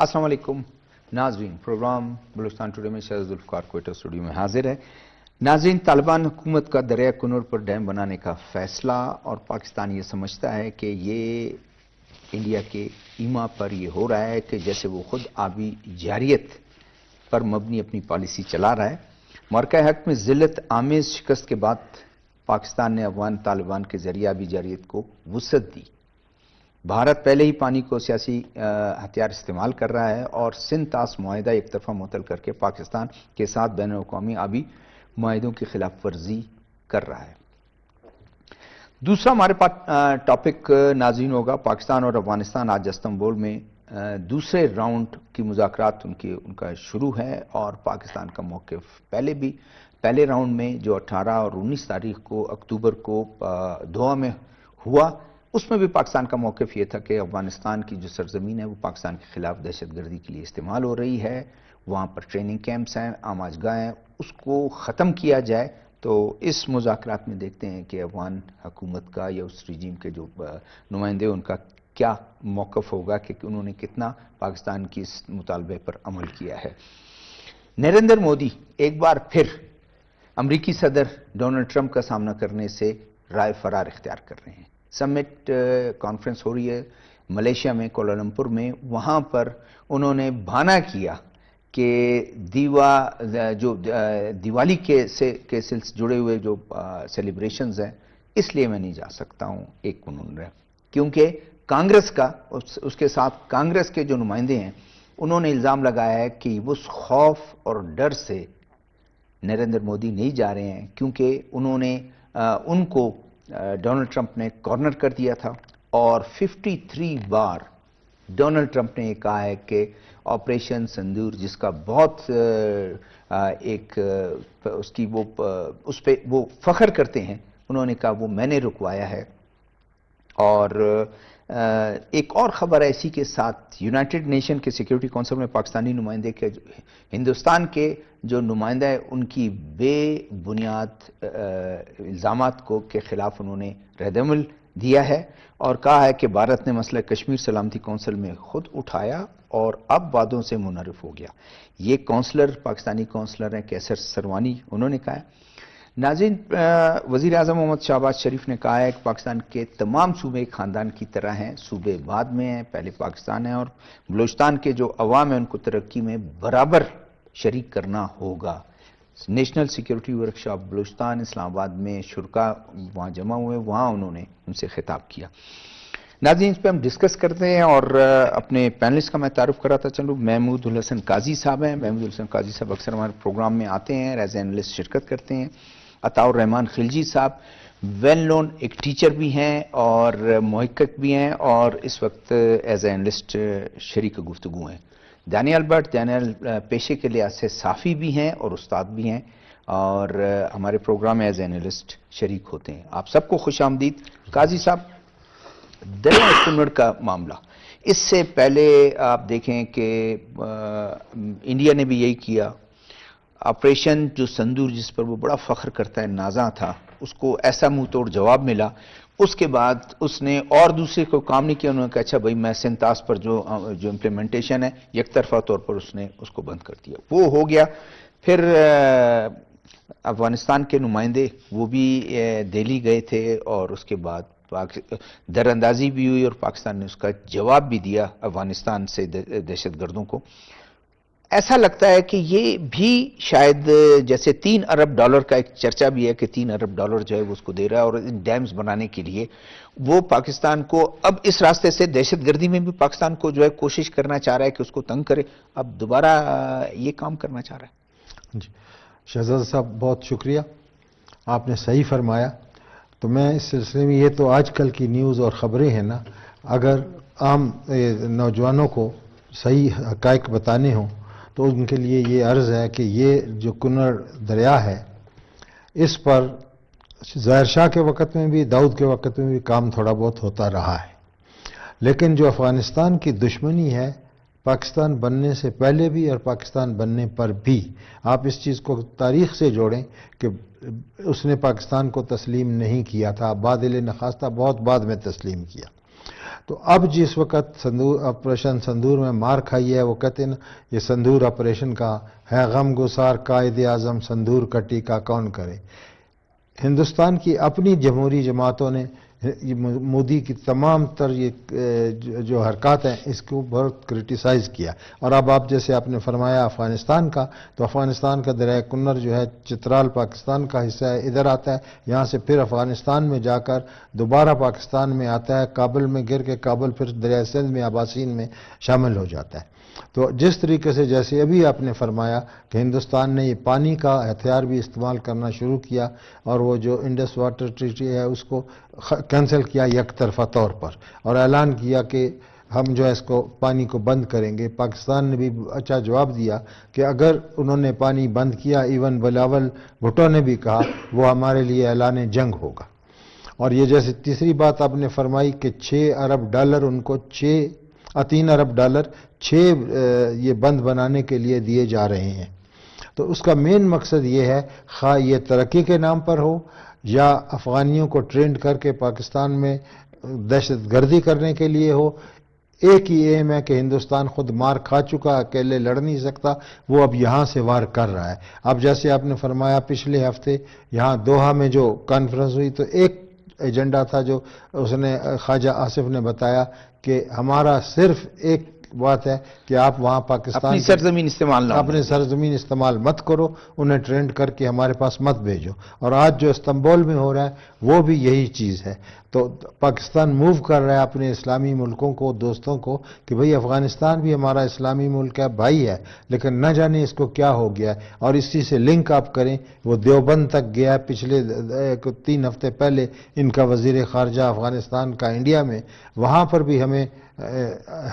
السلام علیکم ناظرین، پروگرام بلوچستان ٹوڈے میں شہزاد ذوالفقار کوئٹہ اسٹوڈیو میں حاضر ہے۔ ناظرین، طالبان حکومت کا دریائے کنر پر ڈیم بنانے کا فیصلہ، اور پاکستان یہ سمجھتا ہے کہ یہ انڈیا کے ایما پر یہ ہو رہا ہے کہ جیسے وہ خود آبی جاریت پر مبنی اپنی پالیسی چلا رہا ہے۔ معرکہ حق میں ذلت آمیز شکست کے بعد پاکستان نے افغان طالبان کے ذریعے آبی جاریت کو وسعت دی۔ بھارت پہلے ہی پانی کو سیاسی ہتھیار استعمال کر رہا ہے اور سندھ طاس معاہدہ ایک طرفہ معطل کر کے پاکستان کے ساتھ بین الاقوامی آبی معاہدوں کی خلاف ورزی کر رہا ہے۔ دوسرا ہمارے پاس ٹاپک ناظرین ہوگا، پاکستان اور افغانستان آج استنبول میں دوسرے راؤنڈ کی مذاکرات ان کا شروع ہے، اور پاکستان کا موقف پہلے راؤنڈ میں جو 18 اور 19 تاریخ کو اکتوبر کو دوحہ میں ہوا، اس میں بھی پاکستان کا موقف یہ تھا کہ افغانستان کی جو سرزمین ہے وہ پاکستان کے خلاف دہشت گردی کے لیے استعمال ہو رہی ہے، وہاں پر ٹریننگ کیمپس ہیں، آماج گاہیں ہیں، اس کو ختم کیا جائے۔ تو اس مذاکرات میں دیکھتے ہیں کہ افغان حکومت کا یا اس ریجیم کے جو نمائندے ان کا کیا موقف ہوگا کہ انہوں نے کتنا پاکستان کی اس مطالبے پر عمل کیا ہے۔ نریندر مودی ایک بار پھر امریکی صدر ڈونلڈ ٹرمپ کا سامنا کرنے سے رائے فرار اختیار کر رہے ہیں۔ سمٹ کانفرنس ہو رہی ہے ملیشیا میں، کوالالمپور میں، وہاں پر انہوں نے بہانہ کیا کہ دیوالی کے جڑے ہوئے جو سیلیبریشنز ہیں، اس لیے میں نہیں جا سکتا ہوں، ایک انہوں نے، کیونکہ کانگریس کا اس کے ساتھ کانگریس کے جو نمائندے ہیں انہوں نے الزام لگایا ہے کہ وہ اس خوف اور ڈر سے نریندر مودی نہیں جا رہے ہیں، کیونکہ ان کو ڈونلڈ ٹرمپ نے کارنر کر دیا تھا، اور 53 بار ڈونلڈ ٹرمپ نے یہ کہا ہے کہ آپریشن سندور، جس کا بہت اس پہ وہ فخر کرتے ہیں، انہوں نے کہا وہ میں نے رکوایا ہے۔ اور ایک اور خبر ایسی کے ساتھ، یونائٹڈ نیشن کے سیکیورٹی کونسل میں پاکستانی نمائندے کے ہندوستان کے جو نمائندہ ہے ان کی بے بنیاد الزامات کے خلاف انہوں نے رد عمل دیا ہے، اور کہا ہے کہ بھارت نے مسئلہ کشمیر سلامتی کونسل میں خود اٹھایا اور اب وعدوں سے منحرف ہو گیا۔ یہ کونسلر پاکستانی کونسلر ہیں کیسر سروانی، انہوں نے کہا ہے۔ ناظرین، وزیر اعظم محمد شہباز شریف نے کہا ہے کہ پاکستان کے تمام صوبے خاندان کی طرح ہیں، صوبے بعد میں ہیں، پہلے پاکستان ہے، اور بلوچستان کے جو عوام ہیں ان کو ترقی میں برابر شریک کرنا ہوگا۔ نیشنل سیکیورٹی ورکشاپ بلوچستان اسلام آباد میں شرکاء وہاں جمع ہوئے، وہاں انہوں نے ان سے خطاب کیا۔ ناظرین، اس پہ ہم ڈسکس کرتے ہیں، اور اپنے پینلسٹ کا میں تعارف کراتا چلوں۔ محمود الحسن قاضی صاحب ہیں۔ محمود الحسن قاضی صاحب اکثر ہمارے پروگرام میں آتے ہیں، ایز اینالسٹ شرکت کرتے ہیں۔ عطاء الرحمن خلجی صاحب ویل نون ایک ٹیچر بھی ہیں اور محقق بھی ہیں، اور اس وقت ایز اینالسٹ شریک گفتگو ہیں۔ دانیال بٹ پیشے کے لحاظ سے صحافی بھی ہیں اور استاد بھی ہیں، اور ہمارے پروگرام میں ایز اینالسٹ شریک ہوتے ہیں۔ آپ سب کو خوش آمدید۔ قاضی صاحب، دریائے کنڑ کا معاملہ، اس سے پہلے آپ دیکھیں کہ انڈیا نے بھی یہی کیا۔ آپریشن جو سندور، جس پر وہ بڑا فخر کرتا ہے، نازاں تھا، اس کو ایسا منہ توڑ جواب ملا۔ اس کے بعد اس نے اور دوسرے کو کام نہیں کیا، انہوں نے کہا اچھا بھائی میں سنتاس پر جو امپلیمنٹیشن ہے یک طرفہ طور پر اس نے اس کو بند کر دیا، وہ ہو گیا۔ پھر افغانستان کے نمائندے وہ بھی دہلی گئے تھے، اور اس کے بعد در اندازی بھی ہوئی، اور پاکستان نے اس کا جواب بھی دیا افغانستان سے دہشت گردوں کو۔ ایسا لگتا ہے کہ یہ بھی شاید جیسے $3 ارب کا ایک چرچا بھی ہے کہ $3 ارب جو ہے وہ اس کو دے رہا ہے، اور ان ڈیمز بنانے کے لیے وہ پاکستان کو اب اس راستے سے دہشت گردی میں بھی پاکستان کو جو ہے کوشش کرنا چاہ رہا ہے کہ اس کو تنگ کرے، اب دوبارہ یہ کام کرنا چاہ رہا ہے۔ جی شہزاد صاحب، بہت شکریہ، آپ نے صحیح فرمایا۔ تو میں اس سلسلے میں، یہ تو آج کل کی نیوز اور خبریں ہیں نا، اگر عام نوجوانوں کو صحیح حقائق بتانے ہوں تو ان کے لیے یہ عرض ہے کہ یہ جو کنڑ دریا ہے، اس پر ظاہر شاہ کے وقت میں بھی، داؤد کے وقت میں بھی کام تھوڑا بہت ہوتا رہا ہے، لیکن جو افغانستان کی دشمنی ہے، پاکستان بننے سے پہلے بھی اور پاکستان بننے پر بھی، آپ اس چیز کو تاریخ سے جوڑیں کہ اس نے پاکستان کو تسلیم نہیں کیا تھا، بادل نخواستہ بہت بعد میں تسلیم کیا۔ تو اب جس وقت آپریشن سندور میں مار کھائی ہے، وہ کہتے ہیں نا یہ سندور آپریشن کا ہے غم گسار قائد اعظم سندور کا ٹیکہ کون کرے. ہندوستان کی اپنی جمہوری جماعتوں نے مودی کی تمام تر یہ جو حرکات ہیں اس کو بہت کرٹیسائز کیا. اور اب آپ جیسے آپ نے فرمایا افغانستان کا، تو افغانستان کا دریائے کنر جو ہے چترال پاکستان کا حصہ ہے، ادھر آتا ہے، یہاں سے پھر افغانستان میں جا کر دوبارہ پاکستان میں آتا ہے، کابل میں گر کے کابل پھر دریائے سندھ میں آباسین میں شامل ہو جاتا ہے. تو جس طریقے سے جیسے ابھی آپ نے فرمایا کہ ہندوستان نے یہ پانی کا ہتھیار بھی استعمال کرنا شروع کیا اور وہ جو انڈس واٹر ٹریٹی ہے اس کو کینسل کیا یک طرفہ طور پر، اور اعلان کیا کہ ہم جو ہے اس کو پانی کو بند کریں گے. پاکستان نے بھی اچھا جواب دیا کہ اگر انہوں نے پانی بند کیا، ایون بلاول بھٹو نے بھی کہا وہ ہمارے لیے اعلان جنگ ہوگا. اور یہ جیسے تیسری بات آپ نے فرمائی کہ 6 ارب ڈالر ان کو 3 ارب ڈالر یہ بند بنانے کے لیے دیے جا رہے ہیں. تو اس کا مین مقصد یہ ہے، خواہ یہ ترقی کے نام پر ہو یا افغانیوں کو ٹرینڈ کر کے پاکستان میں دہشت گردی کرنے کے لیے ہو، ایک ہی ایم ہے کہ ہندوستان خود مار کھا چکا، اکیلے لڑ نہیں سکتا، وہ اب یہاں سے وار کر رہا ہے. اب جیسے آپ نے فرمایا پچھلے ہفتے یہاں دوحہ میں جو کانفرنس ہوئی تو ایک ایجنڈا تھا جو اس نے خواجہ آصف نے بتایا کہ ہمارا صرف ایک بات ہے کہ آپ وہاں پاکستان اپنی سرزمین استعمال نہ اپنے سرزمین استعمال مت کرو، انہیں ٹرینڈ کر کے ہمارے پاس مت بھیجو. اور آج جو استنبول میں ہو رہا ہے وہ بھی یہی چیز ہے. تو پاکستان موو کر رہا ہے اپنے اسلامی ملکوں کو، دوستوں کو، کہ بھئی افغانستان بھی ہمارا اسلامی ملک ہے، بھائی ہے، لیکن نہ جانے اس کو کیا ہو گیا ہے. اور اسی سے لنک آپ کریں، وہ دیوبند تک گیا ہے. پچھلے 3 ہفتے پہلے ان کا وزیر خارجہ افغانستان کا انڈیا میں، وہاں پر بھی ہمیں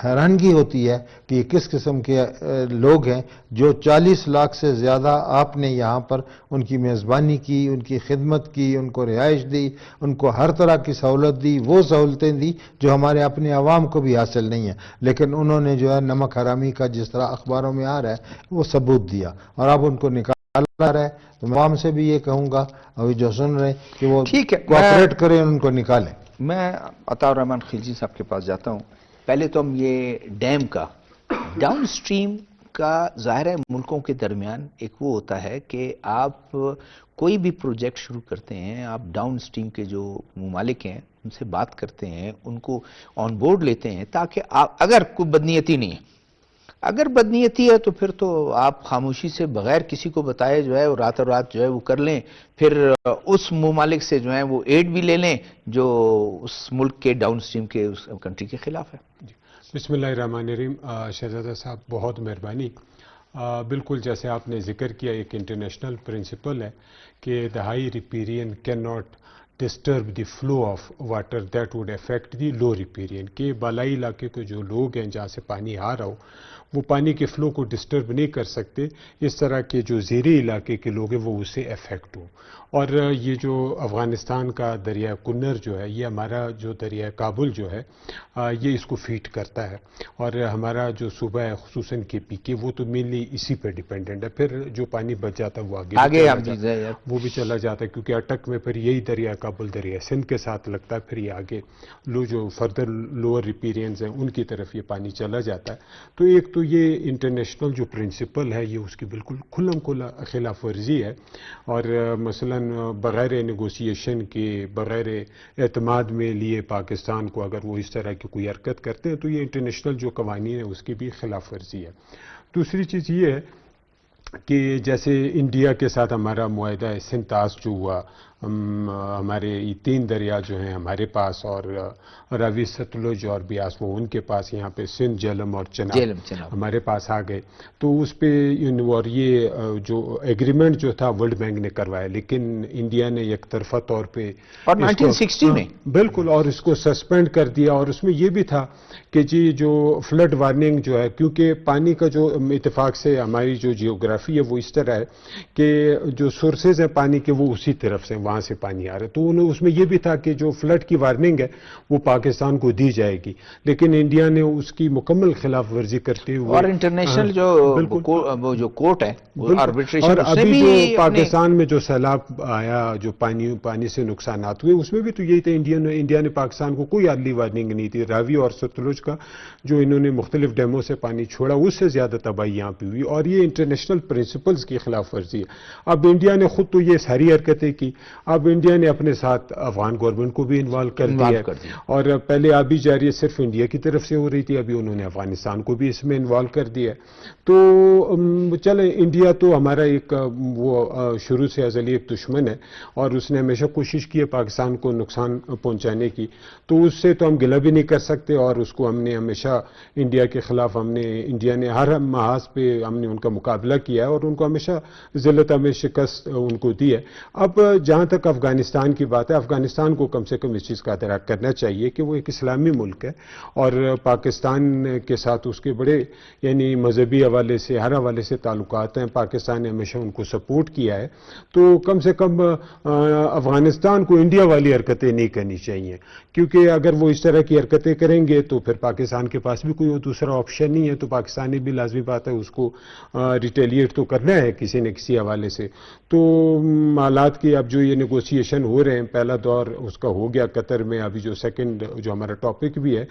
حیرانگی ہوتی ہے کہ یہ کس قسم کے لوگ ہیں جو 40 لاکھ سے زیادہ آپ نے یہاں پر ان کی میزبانی کی، ان کی خدمت کی، ان کو رہائش دی، ان کو ہر طرح کی سہولت دی، وہ سہولتیں دی جو ہمارے اپنے عوام کو بھی حاصل نہیں ہیں. لیکن انہوں نے جو ہے نمک حرامی کا جس طرح اخباروں میں آ رہا ہے وہ ثبوت دیا اور اب ان کو نکالا رہا ہے. تو میں عوام سے بھی یہ کہوں گا ابھی جو سن رہے ہیں کہ وہ کوآپریٹ کریں، ان کو نکالیں. میں عطا الرحمن خلجی صاحب کے پاس جاتا ہوں. پہلے تو ہم یہ ڈیم کا ڈاؤن سٹریم کا ظاہر ہے ملکوں کے درمیان ایک وہ ہوتا ہے کہ آپ کوئی بھی پروجیکٹ شروع کرتے ہیں، آپ ڈاؤن سٹریم کے جو ممالک ہیں ان سے بات کرتے ہیں، ان کو آن بورڈ لیتے ہیں تاکہ آپ اگر کوئی بدنیتی نہیں ہے، اگر بدنیتی ہے تو پھر تو آپ خاموشی سے بغیر کسی کو بتائے جو ہے وہ راتوں رات جو ہے وہ کر لیں، پھر اس ممالک سے جو ہے وہ ایڈ بھی لے لیں جو اس ملک کے ڈاؤن سٹریم کے اس کنٹری کے خلاف ہے. بسم اللہ الرحمن الرحیم. شہزادہ صاحب بہت مہربانی. بالکل جیسے آپ نے ذکر کیا، ایک انٹرنیشنل پرنسپل ہے کہ the high riparian cannot disturb the flow of water that would affect the low riparian. کہ بالائی علاقے کے جو لوگ ہیں جہاں سے پانی آ رہا ہو وہ پانی کے فلو کو ڈسٹرب نہیں کر سکتے، اس طرح کے جو زیریں علاقے کے لوگ ہیں وہ اس سے افیکٹ ہوں. اور یہ جو افغانستان کا دریا کنر جو ہے، یہ ہمارا جو دریا کابل جو ہے یہ اس کو فیڈ کرتا ہے. اور ہمارا جو صوبہ ہے خصوصاً کے پی کے وہ تو مینلی اسی پہ ڈیپینڈنٹ ہے. پھر جو پانی بچ جاتا ہے وہ وہ بھی چلا جاتا ہے کیونکہ اٹک میں پھر یہی دریا کابل دریا سندھ کے ساتھ لگتا ہے. پھر یہ آگے جو فردر لوور ریپیرینز ہیں ان کی طرف یہ پانی چلا جاتا ہے. تو ایک تو یہ انٹرنیشنل جو پرنسپل ہے یہ اس کی بالکل کھلم کھلا خلاف ورزی ہے. اور مثلاً بغیر نیگوسیشن کے، بغیر اعتماد میں لیے پاکستان کو اگر وہ اس طرح کی کوئی حرکت کرتے ہیں تو یہ انٹرنیشنل جو قوانین ہیں اس کی بھی خلاف ورزی ہے. دوسری چیز یہ ہے کہ جیسے انڈیا کے ساتھ ہمارا معاہدہ ہے سنتاس جو ہوا، ہمارے یہ 3 دریا جو ہیں ہمارے پاس اور راوی ستلج اور بیاس وہ ان کے پاس، یہاں پہ سندھ جہلم اور چناب ہمارے پاس آ گئے. تو اس پہ اور یہ جو ایگریمنٹ جو تھا ورلڈ بینک نے کروایا، لیکن انڈیا نے یک طرفہ طور پہ اور 1960 میں بالکل اور اس کو سسپینڈ کر دیا. اور اس میں یہ بھی تھا کہ جی جو فلڈ وارننگ جو ہے، کیونکہ پانی کا جو اتفاق سے ہماری جو جیوگرافی ہے وہ اس طرح ہے کہ جو سورسز ہیں پانی کے وہ اسی طرف سے وہاں سے پانی آ رہا ہے. تو اس میں یہ بھی تھا کہ جو فلڈ کی وارننگ ہے وہ پاکستان کو دی جائے گی, لیکن انڈیا نے اس کی مکمل خلاف ورزی کرتے ہوئے اور انٹرنیشنل وہ جو کورٹ ہے آربیٹریشن, اور اس نے ابھی بھی جو پاکستان میں جو سیلاب آیا, جو پانی سے نقصانات ہوئے, اس میں بھی تو یہی تھا, انڈیا نے پاکستان کو کوئی ارلی وارننگ نہیں تھی. راوی اور ستلج کا جو انہوں نے مختلف ڈیموں سے پانی چھوڑا, اس سے زیادہ تباہی یہاں پہ ہوئی, اور یہ انٹرنیشنل پرنسپلز کی خلاف ورزی ہے. اب انڈیا نے خود تو یہ ساری حرکتیں کی, اب انڈیا نے اپنے ساتھ افغان گورنمنٹ کو بھی انوالو کر دیا ہے, اور پہلے آبی جاری صرف انڈیا کی طرف سے ہو رہی تھی, ابھی انہوں نے افغانستان کو بھی اس میں انوالو کر دیا ہے. تو چلیں, انڈیا تو ہمارا ایک وہ شروع سے ازلی ایک دشمن ہے, اور اس نے ہمیشہ کوشش کی ہے پاکستان کو نقصان پہنچانے کی, تو اس سے تو ہم گلہ بھی نہیں کر سکتے, اور اس کو ہم نے ہمیشہ انڈیا کے خلاف انڈیا نے ہر محاذ پہ ہم نے ان کا مقابلہ کیا ہے, اور ان کو ہمیشہ ذلت میں شکست ان کو دی ہے. اب جہاں تک افغانستان کی بات ہے, افغانستان کو کم سے کم اس چیز کا ادراک کرنا چاہیے کہ وہ ایک اسلامی ملک ہے, اور پاکستان کے ساتھ اس کے بڑے یعنی مذہبی حوالے سے ہر حوالے سے تعلقات ہیں. پاکستان نے ہمیشہ ان کو سپورٹ کیا ہے, تو کم سے کم افغانستان کو انڈیا والی حرکتیں نہیں کرنی چاہیے, کیونکہ اگر وہ اس طرح کی حرکتیں کریں گے تو پھر پاکستان کے پاس بھی کوئی دوسرا آپشن نہیں ہے, تو پاکستان نے بھی لازمی بات ہے اس کو ریٹیلیٹ تو کرنا ہے کسی نہ کسی حوالے سے. تو حالات کی اب جو یہ نیگوسیشن ہو رہے ہیں, پہلا دور اس کا ہو گیا قطر میں, ابھی جو سیکنڈ جو ہمارا ٹاپک بھی ہے,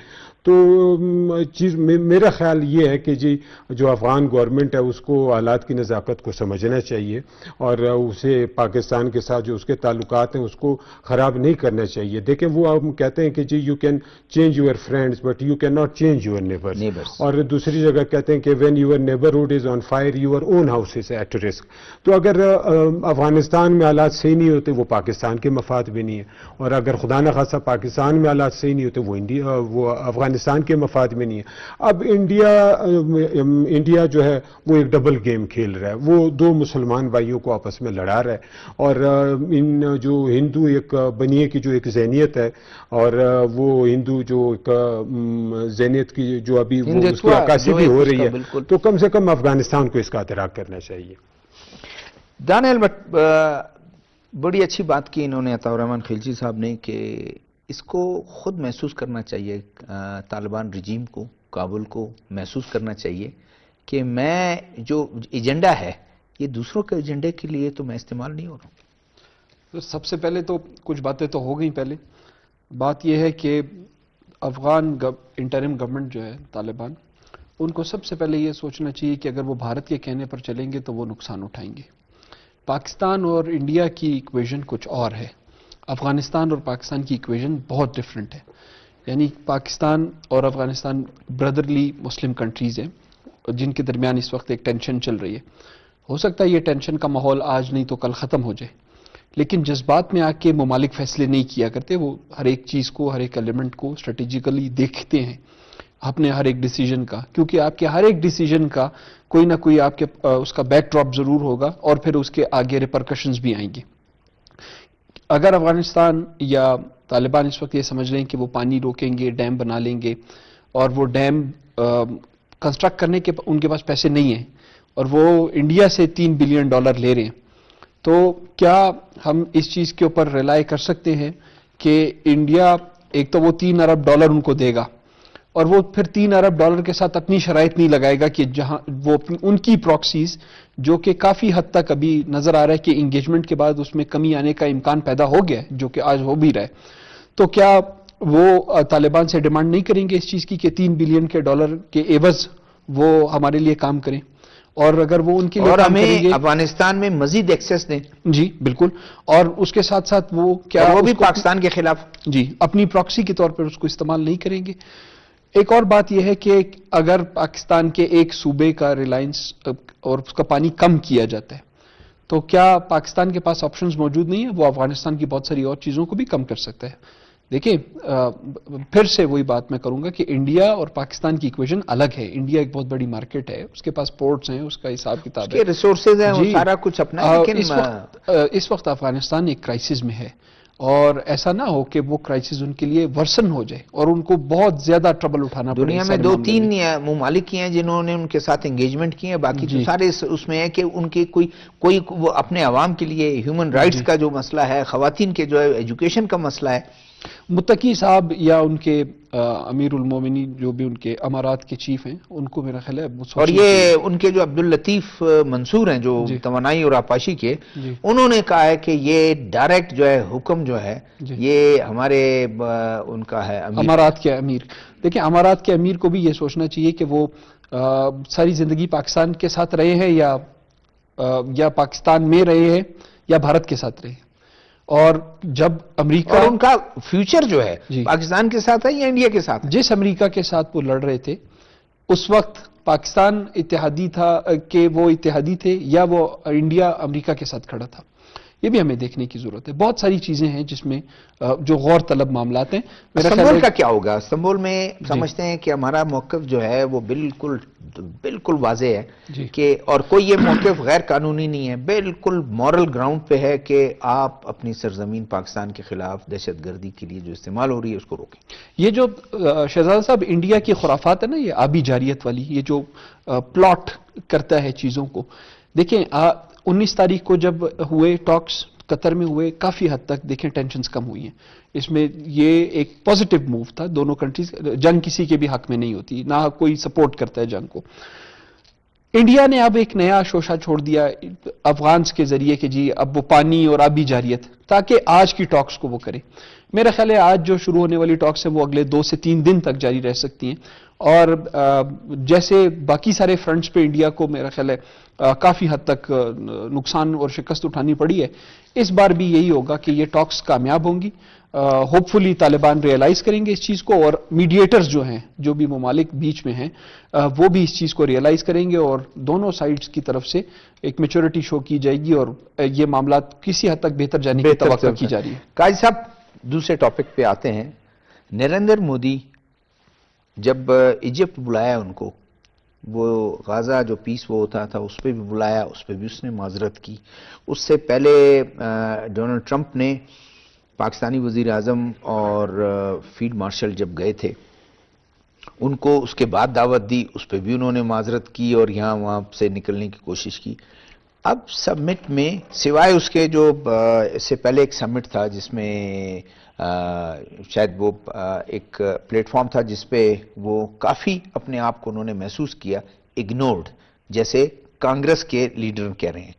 تو میرا خیال یہ ہے کہ جی جو افغان گورنمنٹ ہے اس کو حالات کی نزاکت کو سمجھنا چاہیے, اور اسے پاکستان کے ساتھ جو اس کے تعلقات ہیں اس کو خراب نہیں کرنا چاہیے. دیکھیں, وہ ہم کہتے ہیں کہ جی you can change your friends but you can not change your neighbours, اور دوسری جگہ کہتے ہیں کہ when your neighbourhood is on fire your own house is at risk. تو اگر افغانستان میں حالات صحیح نہیں ہوتے وہ پاکستان کے مفاد بھی نہیں ہے, اور اگر خدا نخواستہ پاکستان میں حالات صحیح نہیں ہوتے وہ افغانستان کے مفاد میں نہیں ہے. اب انڈیا جو ہے وہ ایک ڈبل گیم کھیل رہا ہے, وہ دو مسلمان بھائیوں کو آپس میں لڑا رہا ہے, اور ان جو ہندو ایک بنیے کی جو ایک ذہنیت ہے, اور وہ ہندو جو ایک ذہنیت کی جو ابھی اس کی عکاسی بھی ہو رہی ہے, تو کم سے کم افغانستان کو اس کا ادراک کرنا چاہیے. دانیال بڑی اچھی بات کی انہوں نے عطاء الرحمن خلجی صاحب نے, کہ اس کو خود محسوس کرنا چاہیے, طالبان رجیم کو, کابل کو محسوس کرنا چاہیے کہ میں جو ایجنڈا ہے یہ دوسروں کے ایجنڈے کے لیے تو میں استعمال نہیں ہو رہا ہوں. تو سب سے پہلے تو کچھ باتیں تو ہو گئیں. پہلے بات یہ ہے کہ افغان انٹرم گورنمنٹ جو ہے طالبان, ان کو سب سے پہلے یہ سوچنا چاہیے کہ اگر وہ بھارت کے کہنے پر چلیں گے تو وہ نقصان اٹھائیں گے. پاکستان اور انڈیا کی ایکویژن کچھ اور ہے, افغانستان اور پاکستان کی ایکویژن بہت ڈفرینٹ ہے. یعنی پاکستان اور افغانستان برادرلی مسلم کنٹریز ہیں جن کے درمیان اس وقت ایک ٹینشن چل رہی ہے. ہو سکتا ہے یہ ٹینشن کا ماحول آج نہیں تو کل ختم ہو جائے, لیکن جذبات میں آ کے ممالک فیصلے نہیں کیا کرتے. وہ ہر ایک چیز کو, ہر ایک ایلیمنٹ کو اسٹریٹجیکلی دیکھتے ہیں اپنے ہر ایک ڈیسیجن کا, کیونکہ آپ کے ہر ایک ڈیسیجن کا کوئی نہ کوئی آپ کے اس کا بیک ڈراپ ضرور ہوگا, اور پھر اس کے آگے ریپرکشنز بھی آئیں گے. اگر افغانستان یا طالبان اس وقت یہ سمجھ رہے ہیں کہ وہ پانی روکیں گے, ڈیم بنا لیں گے, اور وہ ڈیم کنسٹرکٹ کرنے کے ان کے پاس پیسے نہیں ہیں, اور وہ انڈیا سے $3 بلین لے رہے ہیں, تو کیا ہم اس چیز کے اوپر ریلائی کر سکتے ہیں کہ انڈیا ایک تو وہ $3 ارب ان کو دے گا, اور وہ پھر $3 ارب کے ساتھ اپنی شرائط نہیں لگائے گا کہ جہاں وہ ان کی پراکسیز جو کہ کافی حد تک ابھی نظر آ رہا ہے کہ انگیجمنٹ کے بعد اس میں کمی آنے کا امکان پیدا ہو گیا ہے, جو کہ آج ہو بھی رہا ہے, تو کیا وہ طالبان سے ڈیمانڈ نہیں کریں گے اس چیز کی کہ $3 بلین کے عوض وہ ہمارے لیے کام کریں, اور اگر وہ ان کے لیے کام کریں گے افغانستان میں مزید ایکسیس دیں. جی بالکل, اور اس کے ساتھ ساتھ وہ کیا وہ بھی پاکستان کے خلاف جی اپنی پراکسی کے طور پر اس کو استعمال نہیں کریں گے. ایک اور بات یہ ہے کہ اگر پاکستان کے ایک صوبے کا ریلائنس اور اس کا پانی کم کیا جاتا ہے تو کیا پاکستان کے پاس آپشنز موجود نہیں ہیں؟ وہ افغانستان کی بہت ساری اور چیزوں کو بھی کم کر سکتا ہے. دیکھیں پھر سے وہی بات میں کروں گا کہ انڈیا اور پاکستان کی ایکویژن الگ ہے. انڈیا ایک بہت بڑی مارکیٹ ہے, اس کے پاس پورٹس ہیں, اس کا حساب کتاب ہے, ریسورسز ہیں, سارا کچھ اپنا ہے, لیکن اس وقت افغانستان ایک کرائسس میں ہے, اور ایسا نہ ہو کہ وہ کرائسس ان کے لیے ورسن ہو جائے اور ان کو بہت زیادہ ٹربل اٹھانا پڑے. دنیا میں 2-3 ممالک کی ہیں جنہوں نے ان کے ساتھ انگیجمنٹ کی ہے، باقی تو سارے اس میں ہے کہ ان کے کوئی وہ اپنے عوام کے لیے ہیومن رائٹس کا جو مسئلہ ہے، خواتین کے جو ہے ایجوکیشن کا مسئلہ ہے. متقی صاحب یا ان کے امیر المومنین جو بھی ان کے امارات کے چیف ہیں، ان کو میرا خیال ہے اور یہ ان کے جو عبداللطیف منصور ہیں جو توانائی اور آبپاشی کے، انہوں نے کہا ہے کہ یہ ڈائریکٹ جو ہے حکم جو ہے یہ ہمارے ان کا ہے امارات کے امیر. دیکھیں امارات کے امیر کو بھی یہ سوچنا چاہیے کہ وہ ساری زندگی پاکستان کے ساتھ رہے ہیں یا پاکستان میں رہے ہیں یا بھارت کے ساتھ رہے ہیں. اور جب امریکہ اور ان کا فیوچر جو ہے پاکستان کے ساتھ ہے یا انڈیا کے ساتھ؟ جس امریکہ کے ساتھ وہ لڑ رہے تھے اس وقت پاکستان اتحادی تھا کہ وہ اتحادی تھے یا وہ انڈیا امریکہ کے ساتھ کھڑا تھا، یہ بھی ہمیں دیکھنے کی ضرورت ہے. بہت ساری چیزیں ہیں جس میں جو غور طلب معاملات ہیں. استنبول کا کیا ہوگا؟ استنبول میں سمجھتے ہیں کہ ہمارا موقف جو ہے وہ بالکل واضح ہے کہ اور کوئی یہ موقف غیر قانونی نہیں ہے، بالکل مورل گراؤنڈ پہ ہے کہ آپ اپنی سرزمین پاکستان کے خلاف دہشت گردی کے لیے جو استعمال ہو رہی ہے اس کو روکیں. یہ جو شہزادہ صاحب انڈیا کی خرافات ہے نا، یہ آبی جاریت والی، یہ جو پلاٹ کرتا ہے چیزوں کو، دیکھیں 19 تاریخ کو جب ہوئے ٹاکس قطر میں ہوئے، کافی حد تک دیکھیں ٹینشنز کم ہوئی ہیں. اس میں یہ ایک پازیٹیو موو تھا. دونوں کنٹریز، جنگ کسی کے بھی حق میں نہیں ہوتی، نہ کوئی سپورٹ کرتا ہے جنگ کو. انڈیا نے اب ایک نیا شوشہ چھوڑ دیا افغانز کے ذریعے کہ جی اب وہ پانی اور آبی جاریت، تاکہ آج کی ٹاکس کو وہ کرے. میرا خیال ہے آج جو شروع ہونے والی ٹاکس ہیں وہ اگلے 2 سے 3 دن تک جاری رہ سکتی ہیں. اور جیسے باقی سارے فرنٹس پہ انڈیا کو میرا خیال ہے کافی حد تک نقصان اور شکست اٹھانی پڑی ہے، اس بار بھی یہی ہوگا کہ یہ ٹاکس کامیاب ہوں گی. ہوپ فلی طالبان ریئلائز کریں گے اس چیز کو، اور میڈیٹرز جو ہیں، جو بھی ممالک بیچ میں ہیں، وہ بھی اس چیز کو ریئلائز کریں گے اور دونوں سائڈز کی طرف سے ایک میچورٹی شو کی جائے گی اور یہ معاملات کسی حد تک بہتر جانے کی توقع کی جا رہی ہے. قاضی صاحب دوسرے ٹاپک پہ آتے ہیں. نریندر مودی جب ایجپٹ بلایا ان کو، وہ غازہ جو پیس وہ ہوتا تھا اس پہ بھی بلایا، اس پہ بھی اس نے معذرت کی. اس سے پہلے ڈونلڈ ٹرمپ نے پاکستانی وزیر اعظم اور فیلڈ مارشل جب گئے تھے ان کو اس کے بعد دعوت دی، اس پہ بھی انہوں نے معذرت کی اور یہاں وہاں سے نکلنے کی کوشش کی. اب سمٹ میں سوائے اس کے جو اس سے پہلے ایک سمٹ تھا جس میں شاید وہ ایک پلیٹ فارم تھا جس پہ وہ کافی اپنے آپ کو انہوں نے محسوس کیا اگنورڈ، جیسے کانگریس کے لیڈر کہہ رہے ہیں.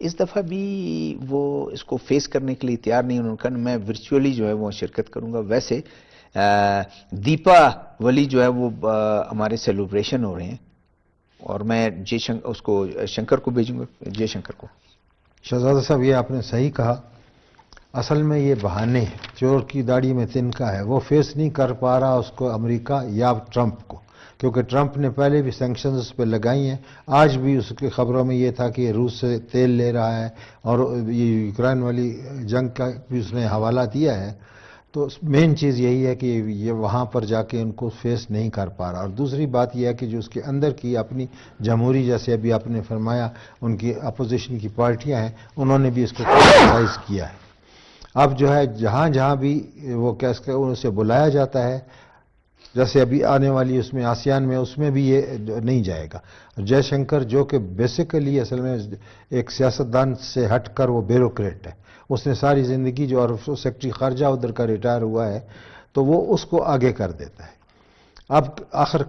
اس دفعہ بھی وہ اس کو فیس کرنے کے لیے تیار نہیں. انہوں نے کہا میں ورچولی جو ہے وہ شرکت کروں گا. ویسے دیپاولی جو ہے وہ ہمارے سیلیبریشن ہو رہے ہیں اور میں اس کو شنکر کو بھیجوں گا، جے شنکر کو. شہزادہ صاحب یہ آپ نے صحیح کہا. اصل میں یہ بہانے ہیں، چور کی داڑھی میں تنکا ہے. وہ فیس نہیں کر پا رہا اس کو امریکہ یا ٹرمپ کو، کیونکہ ٹرمپ نے پہلے بھی سینکشنز اس پہ لگائی ہیں. آج بھی اس کی خبروں میں یہ تھا کہ یہ روس سے تیل لے رہا ہے اور یہ یوکرائن والی جنگ کا بھی اس نے حوالہ دیا ہے. تو مین چیز یہی ہے کہ یہ وہاں پر جا کے ان کو فیس نہیں کر پا رہا. اور دوسری بات یہ ہے کہ جو اس کے اندر کی اپنی جمہوری، جیسے ابھی آپ نے فرمایا ان کی اپوزیشن کی پارٹیاں ہیں، انہوں نے بھی اس کو کرٹیسائز کیا ہے. اب جو ہے جہاں جہاں بھی وہ اسے بلایا جاتا ہے، جیسے ابھی آنے والی اس میں آسیان میں، اس میں بھی یہ نہیں جائے گا. جے شنکر جو کہ بیسیکلی اصل میں ایک سیاستدان سے ہٹ کر وہ بیوروکریٹ ہے، اس نے ساری زندگی جو اور سیکرٹری خارجہ ادھر کا ریٹائر ہوا ہے، تو وہ اس کو آگے کر دیتا ہے. اب آخر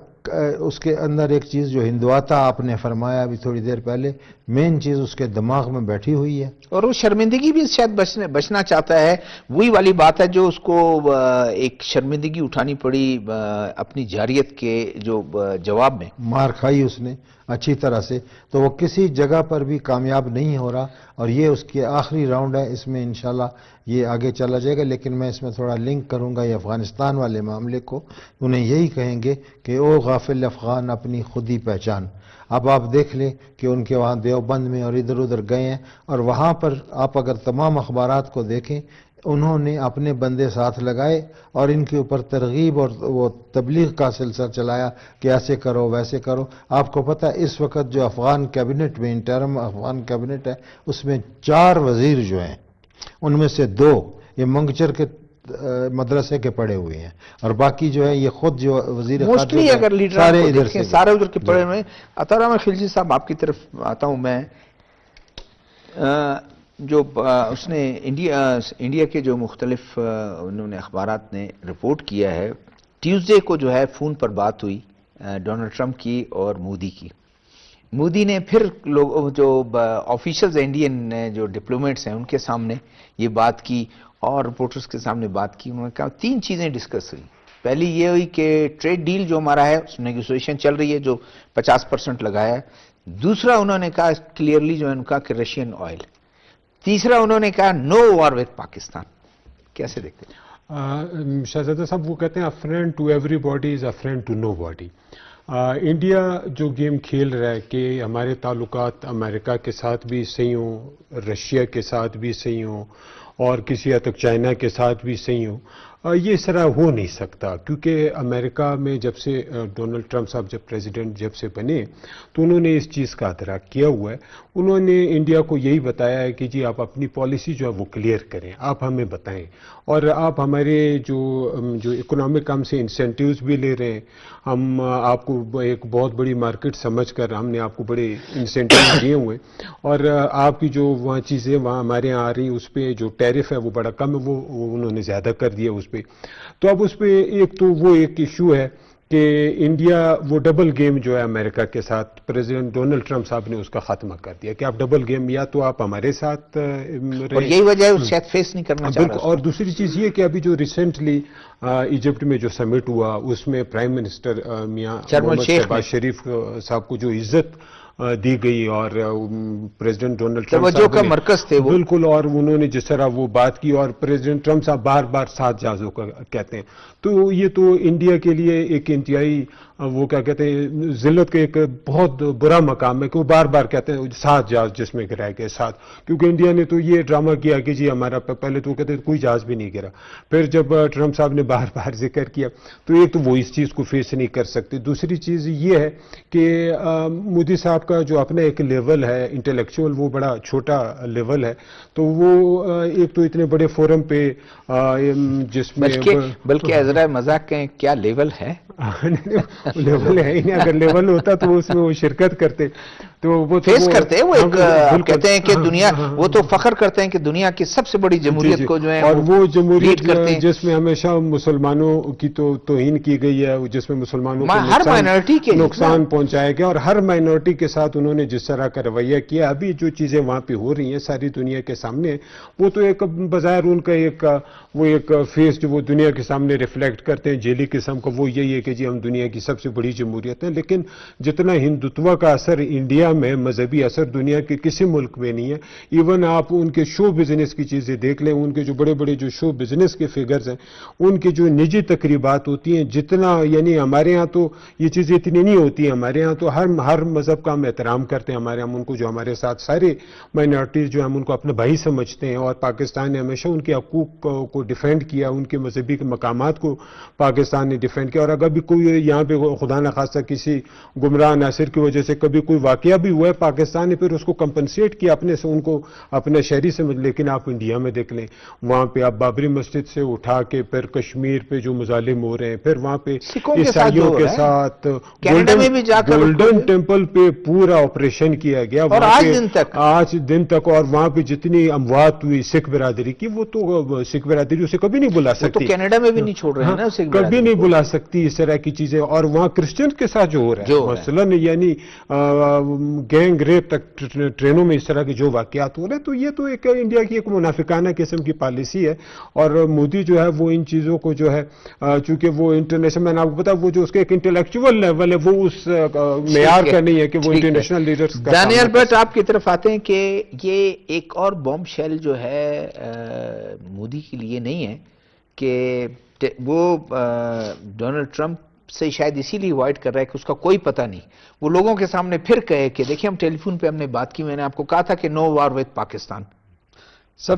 اس کے اندر ایک چیز جو ہندواتا آپ نے فرمایا ابھی تھوڑی دیر پہلے، مین چیز اس کے دماغ میں بیٹھی ہوئی ہے. اور وہ شرمندگی بھی شاید بچنا چاہتا ہے. وہی والی بات ہے جو اس کو ایک شرمندگی اٹھانی پڑی اپنی جاریت کے جو جواب میں، مار کھائی اس نے اچھی طرح سے. تو وہ کسی جگہ پر بھی کامیاب نہیں ہو رہا اور یہ اس کے آخری راؤنڈ ہے. اس میں انشاءاللہ یہ آگے چلا جائے گا. لیکن میں اس میں تھوڑا لنک کروں گا یہ افغانستان والے معاملے کو. انہیں یہی کہیں گے کہ او غافل افغان اپنی خودی پہچان. اب آپ دیکھ لیں کہ ان کے وہاں دیوبند میں اور ادھر ادھر گئے ہیں، اور وہاں پر آپ اگر تمام اخبارات کو دیکھیں، انہوں نے اپنے بندے ساتھ لگائے اور ان کے اوپر ترغیب اور وہ تبلیغ کا سلسلہ چلایا کہ ایسے کرو ویسے کرو. آپ کو پتہ ہے اس وقت جو افغان کیبنٹ میں، انٹرم افغان کیبنٹ ہے، اس میں 4 وزیر جو ہیں، ان میں سے 2 یہ منگچر کے مدرسے کے پڑھے ہوئے ہیں، اور باقی جو ہے یہ خود جو وزیر موسٹلی اگر لیڈر سارے ادھر سے سارے ادھر کے پڑھے ہوئے ہیں. عطا الرحمن خلجی صاحب آپ کی طرف آتا ہوں میں. جو اس نے انڈیا کے جو مختلف انہوں نے اخبارات نے رپورٹ کیا ہے، ٹیوزڈے کو جو ہے فون پر بات ہوئی ڈونلڈ ٹرمپ کی اور مودی کی. مودی نے پھر لوگ جو آفیشلز انڈین جو ڈپلومیٹس ہیں ان کے سامنے یہ بات کی اور رپورٹرز کے سامنے بات کی. انہوں نے کہا 3 چیزیں ڈسکس ہوئی. پہلی یہ ہوئی کہ ٹریڈ ڈیل جو ہمارا ہے اس نیگوسیشن چل رہی ہے جو 50% لگایا ہے. دوسرا انہوں نے کہا کلیئرلی جو ان کا کہ رشین آئل. تیسرا انہوں نے کہا نو وار وتھ پاکستان. کیسے دیکھتے ہیں؟ شہزادہ صاحب وہ کہتے ہیں a friend to everybody is a friend to nobody. India جو گیم کھیل رہا ہے کہ ہمارے تعلقات امریکہ کے ساتھ بھی صحیح ہوں، رشیا کے ساتھ بھی صحیح ہوں اور کسی حد تک چائنا کے ساتھ بھی صحیح ہوں، یہ اس طرح ہو نہیں سکتا. کیونکہ امریکہ میں جب سے ڈونلڈ ٹرمپ صاحب جب پریزیڈنٹ جب سے بنے تو انہوں نے اس چیز کا ادراک کیا ہوا ہے. انہوں نے انڈیا کو یہی بتایا ہے کہ جی آپ اپنی پالیسی جو ہے وہ کلیئر کریں، آپ ہمیں بتائیں، اور آپ ہمارے جو اکنامک ہم سے انسینٹیوز بھی لے رہے ہیں. ہم آپ کو ایک بہت بڑی مارکیٹ سمجھ کر ہم نے آپ کو بڑے انسینٹیوز دیے ہوئے، اور آپ کی جو وہاں چیزیں وہاں ہمارے یہاں آ رہی ہیں اس پہ جو ٹیرف ہے وہ بڑا کم ہے، وہ انہوں نے زیادہ کر دیا اس پہ. تو اب اس پہ ایک تو وہ ایک ایشو ہے کہ انڈیا وہ ڈبل گیم جو ہے امریکہ کے ساتھ پریزیڈنٹ ڈونلڈ ٹرمپ صاحب نے اس کا خاتمہ کر دیا کہ آپ ڈبل گیم یا تو آپ ہمارے ساتھ اور یہی وجہ ہے وہ شاید فیس نہیں کرنا چاہ رہا. اور دوسری چیز یہ کہ ابھی جو ریسنٹلی ایجپٹ میں جو سمٹ ہوا اس میں پرائم منسٹر میاں محمد شہباز شریف صاحب کو جو عزت دی گئی اور پریزیڈنٹ ڈونلڈ ٹرمپ توجہ کا مرکز تھے وہ بالکل، اور انہوں نے جس طرح وہ بات کی اور پریزیڈنٹ ٹرمپ صاحب بار بار 7 جہازوں کا کہتے ہیں، تو یہ تو انڈیا کے لیے ایک انتہائی وہ کیا کہتے ہیں ذلت کا ایک بہت برا مقام ہے کہ وہ بار بار کہتے ہیں 7 جہاز جس میں گرائے گئے 7. کیونکہ انڈیا نے تو یہ ڈرامہ کیا کہ جی ہمارا پہلے تو کہتے کوئی جہاز بھی نہیں گرا، پھر جب ٹرمپ صاحب نے بار بار ذکر کیا تو ایک تو وہ اس چیز کو فیس نہیں کر سکتے. دوسری چیز یہ ہے کہ مودی صاحب کا جو اپنا ایک لیول ہے انٹلیکچوئل وہ بڑا چھوٹا لیول ہے، تو وہ ایک تو اتنے بڑے فورم پہ جس میں بلکہ ذرا مذاق کہیں کیا لیول ہے، لیول ہے ہی نہیں. اگر لیول ہوتا تو اس میں وہ شرکت کرتے تو وہ فیس کرتے ہیں. وہ ایک کہتے ہیں کہ دنیا وہ تو فخر کرتے ہیں کہ دنیا کی سب سے بڑی جمہوریت کو جو ہے اور وہ جمہوریت جس میں ہمیشہ مسلمانوں کی توہین کی گئی ہے، جس میں مسلمانوں کو ہر مائنورٹی کے نقصان پہنچایا گیا اور ہر مائنورٹی کے ساتھ انہوں نے جس طرح کا رویہ کیا. ابھی جو چیزیں وہاں پہ ہو رہی ہیں ساری دنیا کے سامنے، وہ تو ایک بظاہر ان کا ایک فیس جو وہ دنیا کے سامنے ریفلیکٹ کرتے ہیں جیلی قسم کا، وہ یہی ہے کہ جی ہم دنیا کی سب سے بڑی جمہوریت ہیں. لیکن جتنا ہندوتوا کا اثر انڈیا میں مذہبی اثر دنیا کے کسی ملک میں نہیں ہے. ایون آپ ان کے شو بزنس کی چیزیں دیکھ لیں، ان کے جو بڑے بڑے جو شو بزنس کے فگرز ہیں، ان کے جو نجی تقریبات ہوتی ہیں، جتنا یعنی ہمارے ہاں تو یہ چیزیں اتنی نہیں ہوتی ہیں. ہمارے ہاں تو ہر مذہب کا ہم احترام کرتے ہیں. ہمارے ہم ان کو جو ہمارے ساتھ سارے مائنورٹیز جو ہم ان کو اپنا بھائی سمجھتے ہیں، اور پاکستان نے ہمیشہ ان کے حقوق کو ڈیفینڈ کیا، ان کے مذہبی مقامات کو پاکستان نے ڈیفینڈ کیا. اور اگر بھی کوئی یہاں پہ خدا نخواستہ کسی گمراہ ناصر کی وجہ سے کبھی کوئی واقعہ بھی ہوا ہے، پاکستان نے پھر اس کو کمپنسیٹ کیا اپنے سے، ان کو اپنے شہری سمجھ. لیکن آپ انڈیا میں دیکھ لیں، وہاں پہ آپ بابری مسجد سے اٹھا کے پھر کشمیر پہ جو مظالم ہو رہے ہیں، پھر وہاں پہ عیسائیوں کے ساتھ گولڈن ٹیمپل پہ پورا آپریشن کیا گیا آج دن تک. اور وہاں پہ جتنی اموات ہوئی سکھ برادری کی، وہ تو سکھ برادری اسے کبھی نہیں بلا سکتی، کینیڈا میں بھی نہیں چھوڑ رہے ہیں نا، کبھی نہیں بلا سکتی اس طرح کی چیزیں. اور وہاں کرسچن کے ساتھ جو ہو رہا ہے مثلاً یعنی گینگ ریپ تک ٹرینوں میں اس طرح کے جو واقعات ہو رہے ہیں، تو یہ تو ایک انڈیا کی ایک منافقانہ قسم کی پالیسی ہے. اور مودی جو ہے وہ ان چیزوں کو جو ہے چونکہ وہ انٹرنیشنل، میں نے آپ کو بتا وہ جو اس کے ایک انٹلیکچوئل لیول ہے وہ اس معیار کا نہیں ہے کہ وہ انٹرنیشنل لیڈرز کا. دانیال بٹ آپ کی طرف آتے ہیں کہ یہ ایک اور بومب شیل جو ہے مودی کے لیے نہیں ہے کہ وہ ڈونلڈ ٹرمپ سے شاید اسی لیے اوائڈ کر رہا ہے کہ اس کا کوئی پتہ نہیں، وہ لوگوں کے سامنے پھر کہے کہ دیکھیں ہم ٹیلی فون پہ ہم نے بات کی، میں نے آپ کو کہا تھا کہ نو وار وتھ پاکستان. سر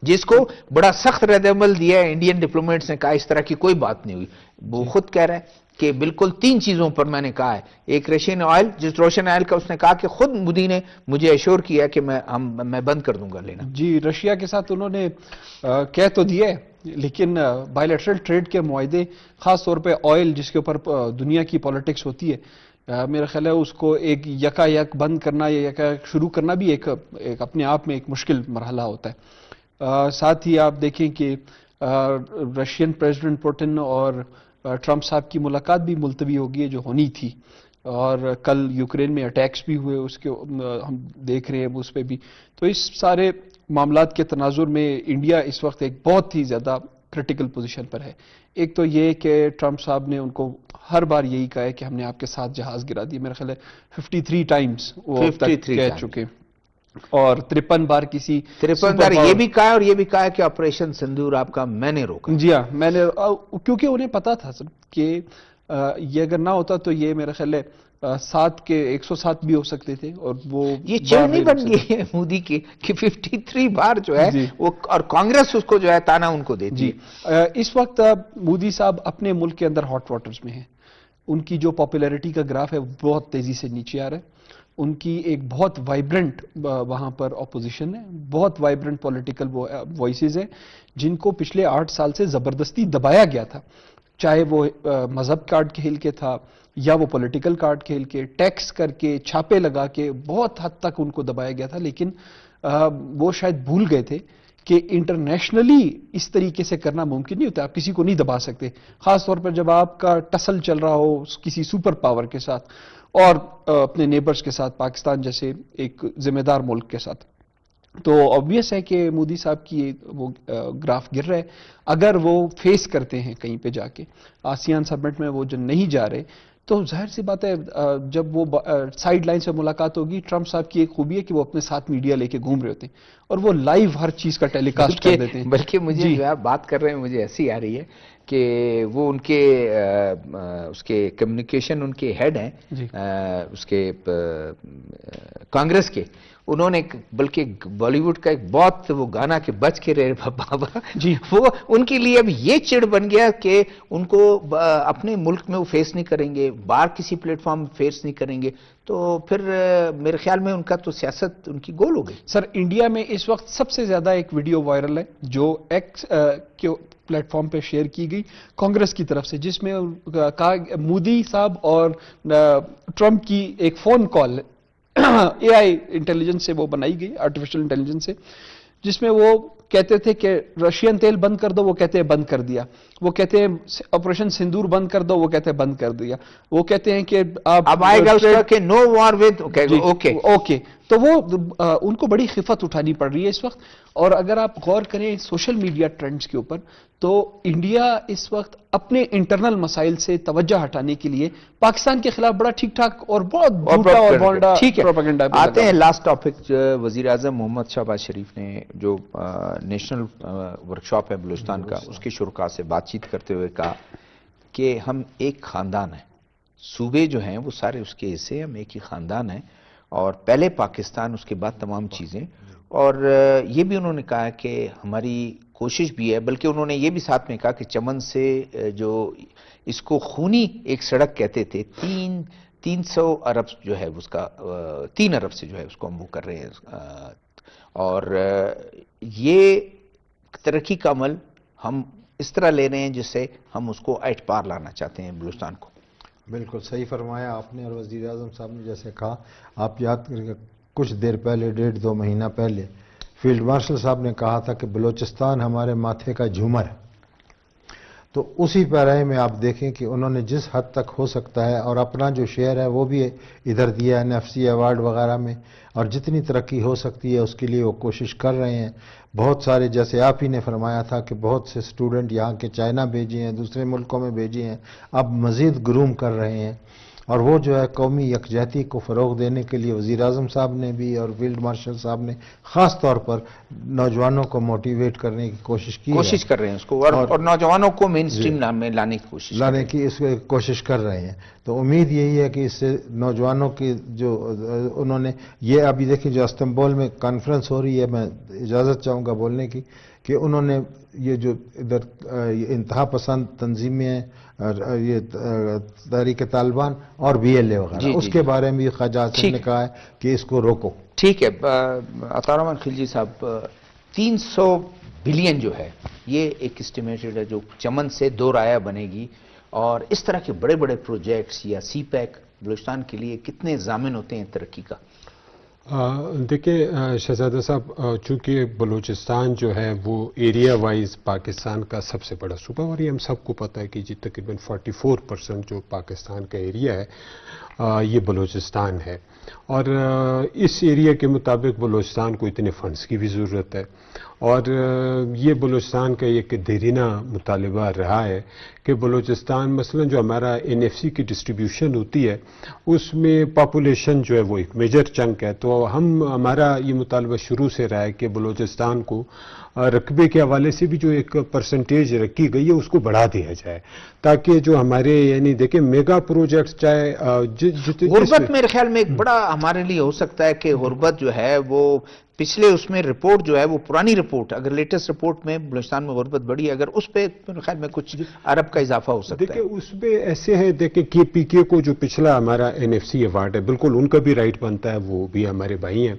جس کو بڑا سخت رد عمل دیا ہے انڈین ڈپلومیٹس نے، کہا اس طرح کی کوئی بات نہیں ہوئی. وہ خود کہہ رہا ہے کہ بالکل 3 چیزوں پر میں نے کہا ہے. ایک رشین آئل، جس روشن آئل کا اس نے کہا کہ خود مودی نے مجھے ایشور کیا کہ میں بند کر دوں گا لینا. جی، رشیا کے ساتھ انہوں نے کہہ تو دیا ہے، لیکن بائیلیٹرل ٹریڈ کے معاہدے، خاص طور پہ آئل جس کے اوپر دنیا کی پالیٹکس ہوتی ہے، میرا خیال ہے اس کو ایک یکا یک بند کرنا یا یکا یک شروع کرنا بھی ایک اپنے آپ میں ایک مشکل مرحلہ ہوتا ہے. ساتھ ہی آپ دیکھیں کہ رشین پریزیڈنٹ پوٹن اور ٹرمپ صاحب کی ملاقات بھی ملتوی ہوگی ہے جو ہونی تھی، اور کل یوکرین میں اٹیکس بھی ہوئے، اس کے ہم دیکھ رہے ہیں اس پہ بھی. تو اس سارے معاملات کے تناظر میں انڈیا اس وقت ایک بہت ہی زیادہ کرٹیکل پوزیشن پر ہے. ایک تو یہ کہ ٹرمپ صاحب نے ان کو ہر بار یہی کہا ہے کہ ہم نے آپ کے ساتھ جہاز گرا دی. میرا خیال ہے 53 ٹائمز وہ اب تک کہہ چکے، اور 53 بار کسی 53 بار یہ بھی کہا ہے اور یہ بھی کہا ہے کہ آپریشن سندور آپ کا میں نے روکا. جی ہاں، میں نے، کیونکہ انہیں پتا تھا سر کہ یہ اگر نہ ہوتا تو یہ میرا خیال ہے 7 کے 107 بھی ہو سکتے تھے، اور وہ یہ چڑھنی بن گئی ہے مودی کی کہ 53 بار جو ہے وہ، اور کانگریس اس کو جو ہے تانا ان کو دیتی ہے. اس وقت مودی صاحب اپنے ملک کے اندر ہاٹ واٹرز میں ہیں. ان کی جو پاپولیرٹی کا گراف ہے وہ بہت تیزی سے نیچے آ رہا ہے. ان کی ایک بہت وائبرنٹ وہاں پر اپوزیشن ہے، بہت وائبرنٹ پولیٹیکل وائسز ہیں جن کو پچھلے 8 سال سے زبردستی دبایا گیا تھا، چاہے وہ مذہب کارڈ کھیل کے تھا یا وہ پولیٹیکل کارڈ کھیل کے، ٹیکس کر کے، چھاپے لگا کے، بہت حد تک ان کو دبایا گیا تھا. لیکن وہ شاید بھول گئے تھے کہ انٹرنیشنلی اس طریقے سے کرنا ممکن نہیں ہوتا. آپ کسی کو نہیں دبا سکتے، خاص طور پر جب آپ کا ٹسل چل رہا ہو کسی سپر پاور کے ساتھ اور اپنے نیبرز کے ساتھ، پاکستان جیسے ایک ذمہ دار ملک کے ساتھ. تو آبویس ہے کہ مودی صاحب کی وہ گراف گر رہا ہے. اگر وہ فیس کرتے ہیں کہیں پہ جا کے، آسیان سمٹ میں وہ جو نہیں جا رہے، تو ظاہر سی بات ہے جب وہ سائیڈ لائن سے ملاقات ہوگی. ٹرمپ صاحب کی ایک خوبی ہے کہ وہ اپنے ساتھ میڈیا لے کے گھوم رہے ہوتے ہیں اور وہ لائیو ہر چیز کا ٹیلی کاسٹ کر دیتے ہیں. بلکہ مجھے جو آپ بات کر رہے ہیں مجھے ایسی آ رہی ہے کہ وہ ان کے اس کے کمیونیکیشن ان کے ہیڈ ہیں اس کے کانگریس کے، انہوں نے بلکہ بالی ووڈ کا ایک بہت وہ گانا کہ بچ کے رہے بابا، وہ ان کے لیے اب یہ چڑ بن گیا کہ ان کو اپنے ملک میں وہ فیس نہیں کریں گے، باہر کسی پلیٹ فارم فیس نہیں کریں گے. تو پھر میرے خیال میں ان کا تو سیاست ان کی گول ہو گئی. سر انڈیا میں اس وقت سب سے زیادہ ایک ویڈیو وائرل ہے جو ایکس کے پلیٹ فارم پہ شیئر کی گئی کانگریس کی طرف سے، جس میں کہا مودی صاحب اور ٹرمپ کی ایک فون کال اے آئی انٹیلیجنس سے وہ بنائی گئی، آرٹیفیشل انٹیلیجنس سے، جس میں وہ کہتے تھے کہ رشین تیل بند کر دو، وہ کہتے ہیں بند کر دیا. وہ کہتے ہیں آپریشن سندور بند کر دو، وہ کہتے ہیں بند کر دیا. وہ کہتے ہیں کہ اب آئے گا اس کا کہ نو وار ود اوکے. تو وہ ان کو بڑی خفت اٹھانی پڑ رہی ہے اس وقت. اور اگر آپ غور کریں سوشل میڈیا ٹرینڈز کے اوپر، تو انڈیا اس وقت اپنے انٹرنل مسائل سے توجہ ہٹانے کے لیے پاکستان کے خلاف بڑا ٹھیک ٹھاک اور بہت جھوٹا اور بونڈا پروپیگنڈا. آتے ہیں لاسٹ ٹاپک. وزیر اعظم محمد شہباز شریف نے جو نیشنل ورکشاپ ہے بلوچستان کا، اس کے شرکاء سے بات چیت کرتے ہوئے کہا کہ ہم ایک خاندان ہیں، صوبے جو ہیں وہ سارے اس کے حصے، ہم ایک ہی خاندان ہیں، اور پہلے پاکستان اس کے بعد تمام چیزیں. اور یہ بھی انہوں نے کہا کہ ہماری کوشش بھی ہے، بلکہ انہوں نے یہ بھی ساتھ میں کہا کہ چمن سے جو اس کو خونی ایک سڑک کہتے تھے، 300 ارب جو ہے اس کا 3 ارب سے جو ہے اس کو ہم وہ کر رہے ہیں. اور یہ ترقی کا عمل ہم اس طرح لے رہے ہیں جس سے ہم اس کو ایٹ پار لانا چاہتے ہیں بلوچستان کو. بالکل صحیح فرمایا آپ نے. اور وزیر اعظم صاحب نے جیسے کہا، آپ یاد کریں کچھ دیر پہلے 1.5-2 مہینہ پہلے فیلڈ مارشل صاحب نے کہا تھا کہ بلوچستان ہمارے ماتھے کا جھومر ہے. تو اسی پیرے میں آپ دیکھیں کہ انہوں نے جس حد تک ہو سکتا ہے اور اپنا جو شیئر ہے وہ بھی ادھر دیا NFC ایوارڈ وغیرہ میں، اور جتنی ترقی ہو سکتی ہے اس کے لیے وہ کوشش کر رہے ہیں. بہت سارے جیسے آپ ہی نے فرمایا تھا کہ بہت سے سٹوڈنٹ یہاں کے چائنا بھیجے ہیں، دوسرے ملکوں میں بھیجے ہیں، اب مزید گروم کر رہے ہیں. اور وہ جو ہے قومی یکجہتی کو فروغ دینے کے لیے وزیر اعظم صاحب نے بھی اور فیلڈ مارشل صاحب نے خاص طور پر نوجوانوں کو موٹیویٹ کرنے کی کوشش کی کر رہے ہیں اس کو، اور نوجوانوں کو مین سٹریم میں لانے کی کوشش کر رہے ہیں. تو امید یہی ہے کہ اس سے نوجوانوں کی جو انہوں نے یہ ابھی دیکھیں جو استنبول میں کانفرنس ہو رہی ہے، میں اجازت چاہوں گا بولنے کی کہ انہوں نے یہ جو ادھر یہ انتہا پسند تنظیمیں ہیں، یہ تحریک طالبان اور BLA وغیرہ، اس کے بارے میں خواجہ حسین نے کہا ہے کہ اس کو روکو. ٹھیک ہے عطا الرحمن خلجی صاحب، 300 بلین جو ہے یہ ایک اسٹیمیٹڈ ہے جو چمن سے 2 رایہ بنے گی، اور اس طرح کے بڑے بڑے پروجیکٹس یا سی پیک بلوچستان کے لیے کتنے ضامن ہوتے ہیں ترقی کا؟ دیکھیں شہزادہ صاحب، چونکہ بلوچستان جو ہے وہ ایریا وائز پاکستان کا سب سے بڑا صوبہ، اور یہ ہم سب کو پتہ ہے کہ جی تقریباً 44% جو پاکستان کا ایریا ہے یہ بلوچستان ہے، اور اس ایریا کے مطابق بلوچستان کو اتنے فنڈز کی بھی ضرورت ہے، اور یہ بلوچستان کا ایک دیرینہ مطالبہ رہا ہے کہ بلوچستان مثلا جو ہمارا NFC کی ڈسٹریبیوشن ہوتی ہے اس میں پاپولیشن جو ہے وہ ایک میجر چنک ہے، تو ہمارا یہ مطالبہ شروع سے رہا ہے کہ بلوچستان کو رقبے کے حوالے سے بھی جو ایک پرسنٹیج رکھی گئی ہے اس کو بڑھا دیا جائے، تاکہ جو ہمارے یعنی دیکھیں میگا پروجیکٹس چاہے غربت میرے خیال میں ایک بڑا ہمارے لیے ہو سکتا ہے کہ غربت جو ہے وہ پچھلے اس میں رپورٹ جو ہے وہ پرانی رپورٹ، اگر لیٹسٹ رپورٹ میں بلوچستان میں غربت بڑھی ہے، اگر اس پہ میرے خیال میں کچھ ارب کا اضافہ ہو سکتا ہے. دیکھیں اس پہ ایسے ہے، دیکھیں PK کو جو پچھلا ہمارا NFC ایوارڈ ہے، بالکل ان کا بھی رائٹ بنتا ہے، وہ بھی ہمارے بھائی ہیں،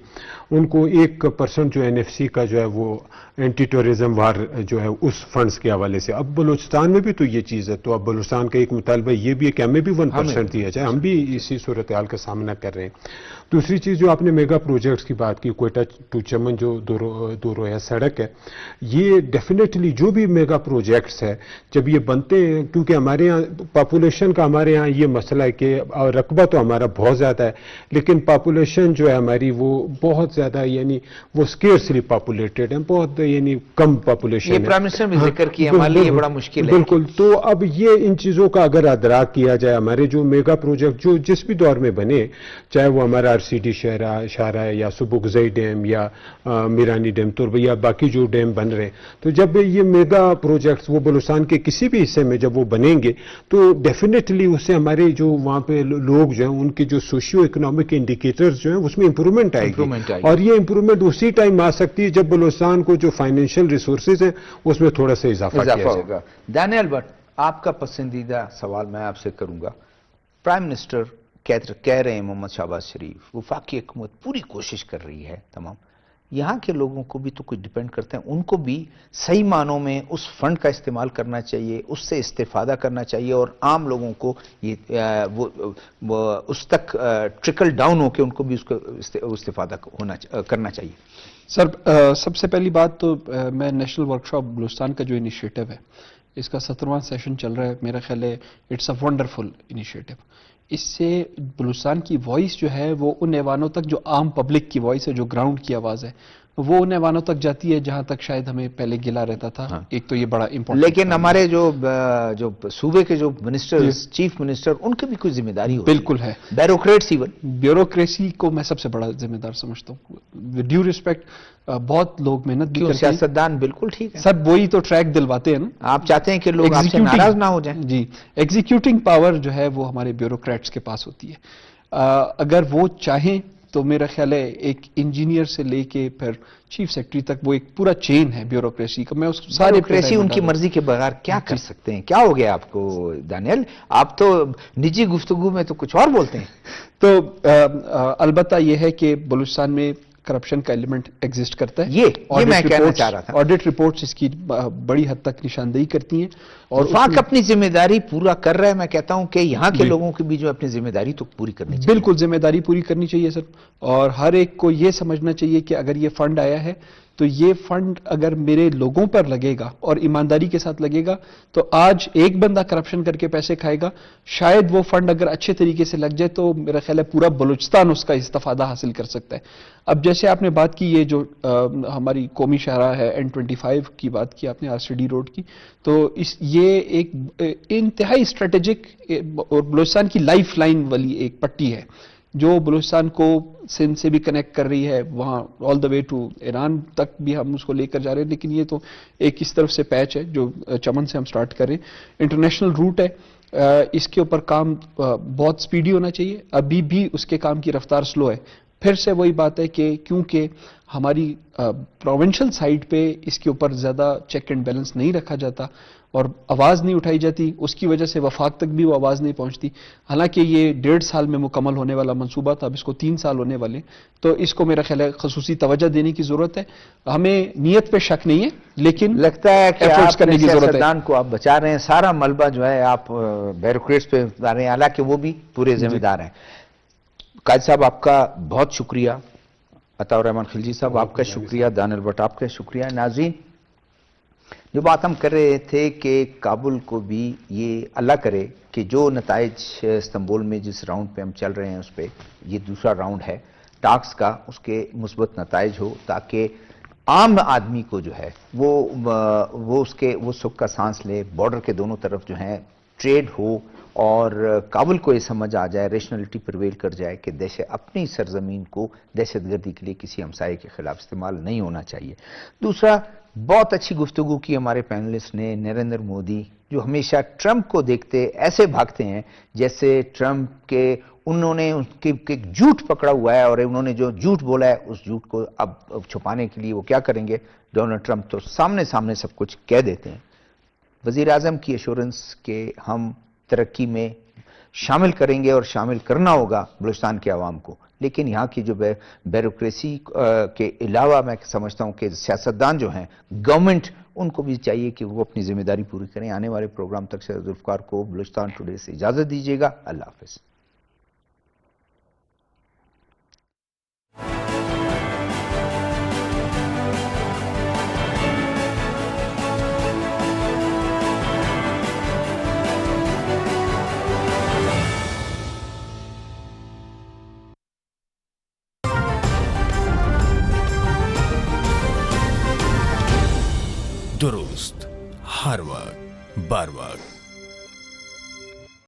ان کو 1% جو NFC کا جو ہے وہ اینٹی ٹورزم وار جو ہے اس فنڈز کے حوالے سے. اب بلوچستان میں بھی تو یہ چیز ہے، تو اب بلوچستان کا ایک مطالبہ یہ بھی ہے کہ ہمیں بھی 1% دیا جائے، ہم بھی اسی صورتحال کا سامنا کر رہے ہیں. دوسری چیز جو آپ نے میگا پروجیکٹس کی بات کی، کوئٹہ ٹو چمن جو دو رویہ سڑک ہے، یہ ڈیفینیٹلی جو بھی میگا پروجیکٹس ہے جب یہ بنتے ہیں، کیونکہ ہمارے یہاں پاپولیشن کا ہمارے یہاں یہ مسئلہ ہے کہ رقبہ تو ہمارا بہت زیادہ ہے لیکن پاپولیشن جو ہے ہماری وہ بہت زیادہ یعنی وہ اسکیئرسلی پاپولیٹڈ ہے، بہت یعنی کم پاپولیشن ہے. یہ پرائم منسٹر نے ذکر کیا، ہمارے لیے بڑا مشکل ہے. بالکل. تو اب یہ ان چیزوں کا اگر ادراک کیا جائے، ہمارے جو میگا پروجیکٹ جو جس بھی دور میں بنے، چاہے وہ ہمارا RCD شاہراہ ہے یا سبکزئی ڈیم یا میرانی ڈیم تربی یا باقی جو ڈیم بن رہے ہیں، تو جب یہ میگا پروجیکٹس وہ بلوچستان کے کسی بھی حصے میں جب وہ بنیں گے تو ڈیفینیٹلی اس سے ہمارے جو وہاں پہ لوگ جو ہیں ان کے جو سوشیو اکنامک انڈیکیٹرز جو ہیں اس میں امپرومنٹ آئے گی، اور یہ امپرومنٹ اسی ٹائم آ سکتی ہے جب بلوچستان کو جو فائنینشیل ریسورسز ہیں اس میں تھوڑا سا اضافہ ہوگا. دانیال بٹ، آپ کا پسندیدہ سوال میں آپ سے کروں گا. پرائم منسٹر کہہ رہے ہیں محمد شہباز شریف، وفاقی حکومت پوری کوشش کر رہی ہے، تمام یہاں کے لوگوں کو بھی تو کچھ ڈیپینڈ کرتے ہیں، ان کو بھی صحیح معنوں میں اس فنڈ کا استعمال کرنا چاہیے، اس سے استفادہ کرنا چاہیے، اور عام لوگوں کو یہ اس تک ٹرکل ڈاؤن ہو کے ان کو بھی اس کو استفادہ کرنا چاہیے. سر سب سے پہلی بات تو میں نیشنل ورکشاپ بلوچستان کا جو انیشیٹو ہے، اس کا 17واں سیشن چل رہا ہے، میرا خیال ہے اٹس اے ونڈرفل انیشیٹو. اس سے بلوچستان کی وائس جو ہے وہ ان ایوانوں تک، جو عام پبلک کی وائس ہے، جو گراؤنڈ کی آواز ہے، وہ ان ایوانوں تک جاتی ہے جہاں تک شاید ہمیں پہلے گلا رہتا تھا. ایک تو یہ بڑا امپورٹنٹ، لیکن ہمارے جو صوبے کے جو منسٹر، چیف منسٹر، ان کی بھی کوئی ذمہ داری ہوتی ہے. بالکل ہے. بیوروکریٹس ایون، بیوروکریسی کو میں سب سے بڑا ذمہ دار سمجھتا ہوں. ڈیو ریسپیکٹ، بہت لوگ محنت بھی کرتے ہیں. سیاستدان بالکل ٹھیک ہے، سب وہی تو ٹریک دلواتے ہیں نا. آپ چاہتے ہیں کہ لوگ آپ سے ناراض نہ ہو جائیں. جی، ایگزیکیوٹنگ پاور جو ہے وہ ہمارے بیوروکریٹس کے پاس ہوتی ہے. اگر وہ چاہیں تو میرا خیال ہے ایک انجینئر سے لے کے پھر چیف سیکرٹری تک وہ ایک پورا چین ہے بیوروکریسی کا. میں اس سارے بیوروکریسی ان کی مرضی کے بغیر کیا کر سکتے ہیں؟ کیا ہو گیا آپ کو دانیال؟ آپ تو نجی گفتگو میں تو کچھ اور بولتے ہیں. تو البتہ یہ ہے کہ بلوچستان میں کرپشن کا ایلیمنٹ ایگزسٹ کرتا ہے. یہ میں کہنا چاہ رہا تھا. آڈٹ رپورٹس اس کی بڑی حد تک نشاندہی کرتی ہیں، اور وفاق اپنی ذمہ داری پورا کر رہا ہے. میں کہتا ہوں کہ یہاں کے لوگوں کی بھی جو اپنی ذمہ داری تو پوری کرنی چاہیے. بالکل ذمہ داری پوری کرنی چاہیے سر، اور ہر ایک کو یہ سمجھنا چاہیے کہ اگر یہ فنڈ آیا ہے تو یہ فنڈ اگر میرے لوگوں پر لگے گا اور ایمانداری کے ساتھ لگے گا تو آج ایک بندہ کرپشن کر کے پیسے کھائے گا، شاید وہ فنڈ اگر اچھے طریقے سے لگ جائے تو میرا خیال ہے پورا بلوچستان اس کا استفادہ حاصل کر سکتا ہے. اب جیسے آپ نے بات کی یہ جو ہماری قومی شاہراہ ہے N25 کی بات کی آپ نے، RCD روڈ کی، تو یہ ایک انتہائی اسٹریٹجک اور بلوچستان کی لائف لائن والی ایک پٹی ہے جو بلوچستان کو سندھ سے بھی کنیکٹ کر رہی ہے، وہاں آل دا وے ٹو ایران تک بھی ہم اس کو لے کر جا رہے ہیں. لیکن یہ تو ایک اس طرف سے پیچ ہے جو چمن سے ہم سٹارٹ کر رہے ہیں. انٹرنیشنل روٹ ہے، اس کے اوپر کام بہت سپیڈی ہونا چاہیے. ابھی بھی اس کے کام کی رفتار سلو ہے. پھر سے وہی بات ہے کہ کیونکہ ہماری پروونشل سائٹ پہ اس کے اوپر زیادہ چیک اینڈ بیلنس نہیں رکھا جاتا اور آواز نہیں اٹھائی جاتی، اس کی وجہ سے وفاق تک بھی وہ آواز نہیں پہنچتی. حالانکہ یہ 1.5 سال میں مکمل ہونے والا منصوبہ تھا، اب اس کو 3 سال ہونے والے، تو اس کو میرا خیال ہے خصوصی توجہ دینے کی ضرورت ہے. ہمیں نیت پہ شک نہیں ہے، لیکن لگتا ہے کہ efforts آپ کرنے کی ضرورت ہے. سیاستدان کو آپ بچا رہے ہیں، سارا ملبہ جو ہے آپ بیوروکریٹس پہ ڈال رہے ہیں، حالانکہ وہ بھی پورے ذمہ دار ہیں. قائد صاحب آپ کا بہت شکریہ، عطا الرحمان خلجی صاحب آپ کا شکریہ، دانل بٹ آپ کا شکریہ. ناظرین، جو بات ہم کر رہے تھے کہ کابل کو بھی یہ اللہ کرے کہ جو نتائج استنبول میں جس راؤنڈ پہ ہم چل رہے ہیں اس پہ یہ دوسرا راؤنڈ ہے ٹاکس کا، اس کے مثبت نتائج ہو تاکہ عام آدمی کو جو ہے وہ سکھ کا سانس لے، بارڈر کے دونوں طرف جو ہیں ٹریڈ ہو اور کابل کو یہ سمجھ آ جائے، ریشنلٹی پرویل کر جائے کہ اپنی سرزمین کو دہشت گردی کے لیے کسی ہمسائے کے خلاف استعمال نہیں ہونا چاہیے. دوسرا، بہت اچھی گفتگو کی ہمارے پینلسٹ نے. نریندر مودی جو ہمیشہ ٹرمپ کو دیکھتے ایسے بھاگتے ہیں جیسے ٹرمپ کے انہوں نے ایک جھوٹ پکڑا ہوا ہے اور انہوں نے جو جھوٹ بولا ہے اس جھوٹ کو اب چھپانے کے لیے وہ کیا کریں گے. ڈونلڈ ٹرمپ تو سامنے سب کچھ کہہ دیتے ہیں. وزیر اعظم کی ایشورنس کہ ہم ترقی میں شامل کریں گے اور شامل کرنا ہوگا بلوچستان کے عوام کو، لیکن یہاں کی جو بیوروکریسی کے علاوہ میں سمجھتا ہوں کہ سیاستدان جو ہیں، گورنمنٹ، ان کو بھی چاہیے کہ وہ اپنی ذمہ داری پوری کریں. آنے والے پروگرام تک سے ذوالفقار کو بلوچستان ٹوڈے سے اجازت دیجیے گا. اللہ حافظ. درست، ہر وقت، بر وقت.